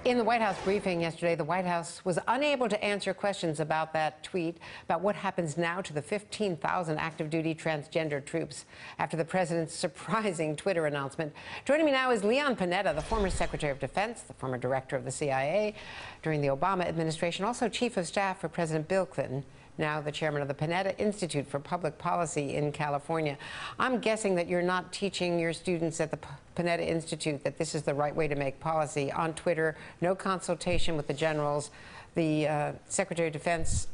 In the White House briefing yesterday, the White House was unable to answer questions about that tweet about what happens now to the 15,000 active duty transgender troops after the president's surprising Twitter announcement. Joining me now is Leon Panetta, the former Secretary of Defense, the former director of the CIA during the Obama administration, also chief of staff for President Bill Clinton, now the chairman of the Panetta Institute for Public Policy in California. I'm guessing that you're not teaching your students at the Panetta Institute that this is the right way to make policy on Twitter, no consultation with the generals. The Secretary of Defense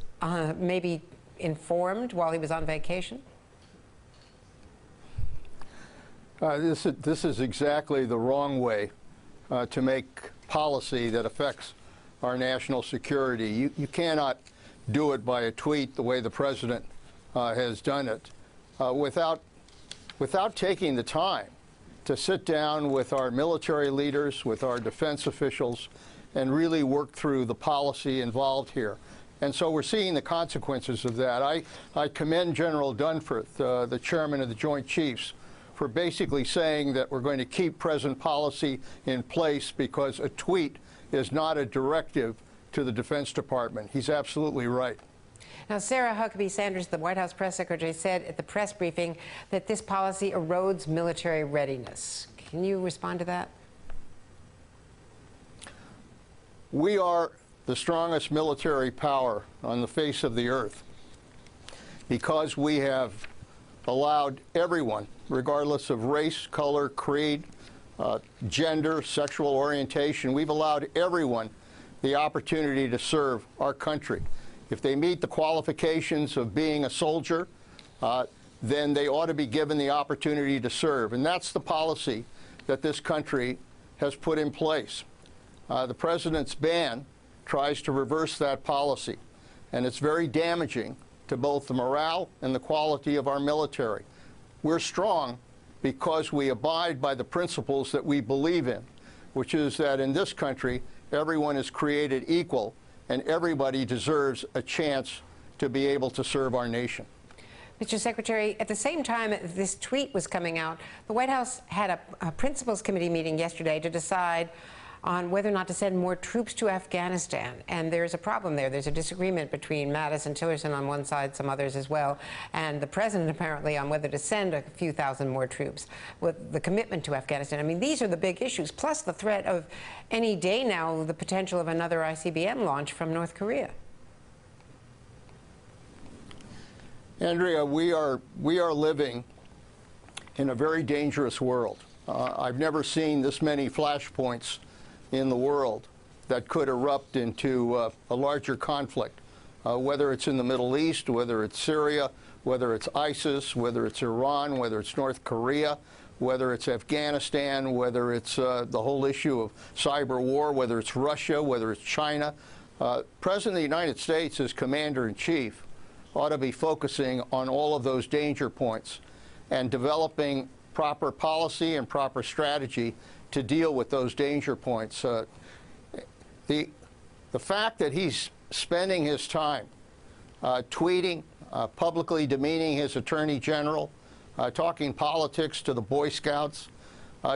maybe informed while he was on vacation? This is exactly the wrong way to make policy that affects our national security. You cannot do it by a tweet the way the president has done it without taking the time to sit down with our military leaders, with our defense officials, and really work through the policy involved here. And so we're seeing the consequences of that. I commend General Dunford, the chairman of the Joint Chiefs, for basically saying that we're going to keep present policy in place because a tweet is not a directive to the Defense Department. He's absolutely right. Now, Sarah Huckabee Sanders, the White House press secretary, said at the press briefing that this policy erodes military readiness. Can you respond to that? We are the strongest military power on the face of the earth because we have allowed everyone, regardless of race, color, creed, gender, sexual orientation, we've allowed everyone the opportunity to serve our country. If they meet the qualifications of being a soldier, then they ought to be given the opportunity to serve. And that's the policy that this country has put in place. The president's ban tries to reverse that policy, and it's very damaging to both the morale and the quality of our military. We're strong because we abide by the principles that we believe in, which is that in this country, everyone is created equal, and everybody deserves a chance to be able to serve our nation. Mr. Secretary, at the same time this tweet was coming out, the White House had a Principals Committee meeting yesterday to decide on whether or not to send more troops to Afghanistan. And there's a problem there. There's a disagreement between Mattis and Tillerson on one side, some others as well, and the president apparently on whether to send a few thousand more troops with the commitment to Afghanistan. I mean, these are the big issues, plus the threat of any day now, the potential of another ICBM launch from North Korea. Andrea, we are living in a very dangerous world. I've never seen this many flashpoints in the world that could erupt into a larger conflict, whether it's in the Middle East, whether it's Syria, whether it's ISIS, whether it's Iran, whether it's North Korea, whether it's Afghanistan, whether it's the whole issue of cyber war, whether it's Russia, whether it's China. President of the United States as Commander-in-Chief ought to be focusing on all of those danger points and developing proper policy and proper strategy to deal with those danger points. The fact that he's spending his time tweeting, publicly demeaning his Attorney General, talking politics to the Boy Scouts,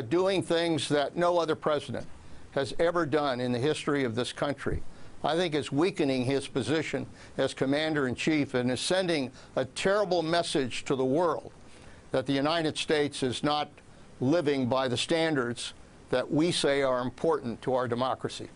doing things that no other president has ever done in the history of this country, I think is weakening his position as Commander-in-Chief and is sending a terrible message to the world that the United States is not living by the standards that we say are important to our democracy.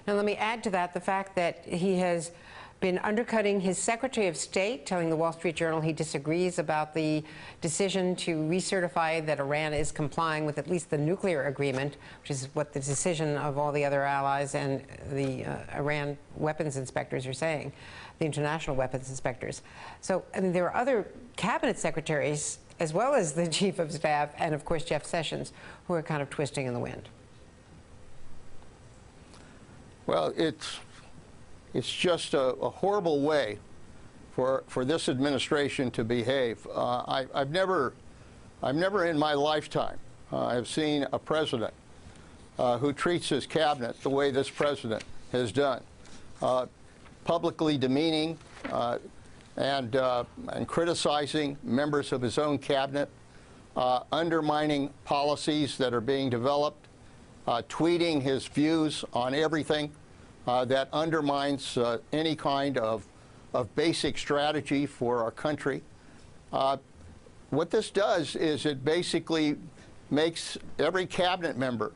Now, let me add to that the fact that he has been undercutting his Secretary of State, telling the Wall Street Journal he disagrees about the decision to recertify that Iran is complying with at least the nuclear agreement, which is what the decision of all the other allies and the Iran weapons inspectors are saying, the international weapons inspectors. So, I mean, there are other cabinet secretaries as well as the chief of staff and, of course, Jeff Sessions, who are kind of twisting in the wind. Well, it's just a horrible way for this administration to behave. I've never in my lifetime have seen a president who treats his cabinet the way this president has done, publicly demeaning and criticizing members of his own cabinet, undermining policies that are being developed, tweeting his views on everything that undermines any kind of basic strategy for our country. What this does is it basically makes every cabinet member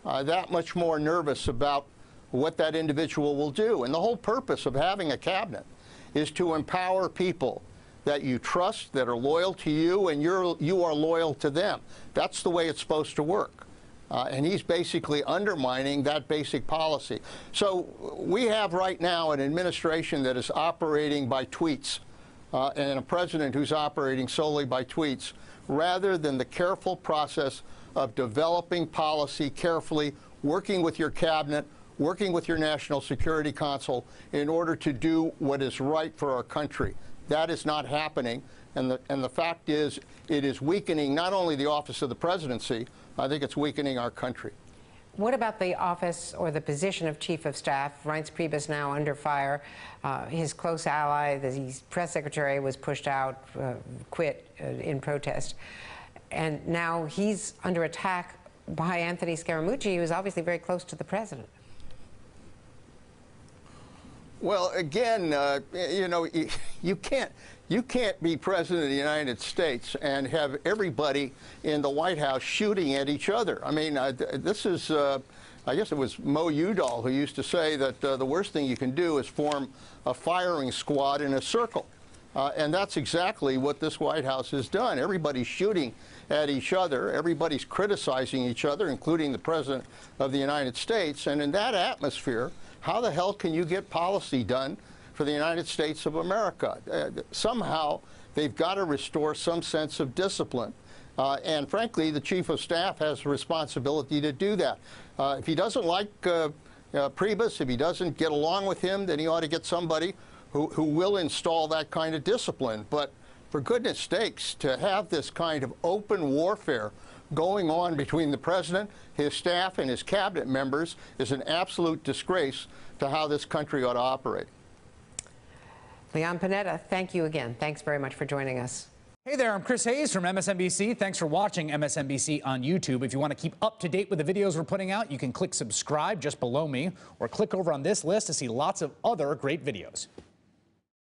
that much more nervous about what that individual will do. And the whole purpose of having a cabinet is to empower people that you trust, that are loyal to you, and you are loyal to them. That's the way it's supposed to work. And he's basically undermining that basic policy. So we have right now an administration that is operating by tweets and a president who's operating solely by tweets, rather than the careful process of developing policy carefully, working with your cabinet, working with your National Security Council in order to do what is right for our country. That is not happening, and the fact is it is weakening not only the office of the presidency, I think it's weakening our country. What about the office or the position of Chief of Staff? Reince Priebus now under fire. His close ally, the press secretary, was pushed out, quit in protest. And now he's under attack by Anthony Scaramucci, who is obviously very close to the president. Well, again, you know, you can't be president of the United States and have everybody in the White House shooting at each other. I mean, this is, I guess it was Mo Udall who used to say that the worst thing you can do is form a firing squad in a circle. And that's exactly what this White House has done. Everybody's shooting at each other. Everybody's criticizing each other, including the President of the United States. And in that atmosphere, how the hell can you get policy done for the United States of America? Somehow, they've got to restore some sense of discipline. And frankly, the Chief of Staff has a responsibility to do that. If he doesn't like Priebus, if he doesn't get along with him, then he ought to get somebody who will install that kind of discipline. But for goodness sakes, to have this kind of open warfare going on between the president, his staff, and his cabinet members is an absolute disgrace to how this country ought to operate. Leon Panetta, thank you again. Thanks very much for joining us. Hey there, I'm Chris Hayes from MSNBC. Thanks for watching MSNBC on YouTube. If you want to keep up to date with the videos we're putting out, you can click subscribe just below me, or click over on this list to see lots of other great videos.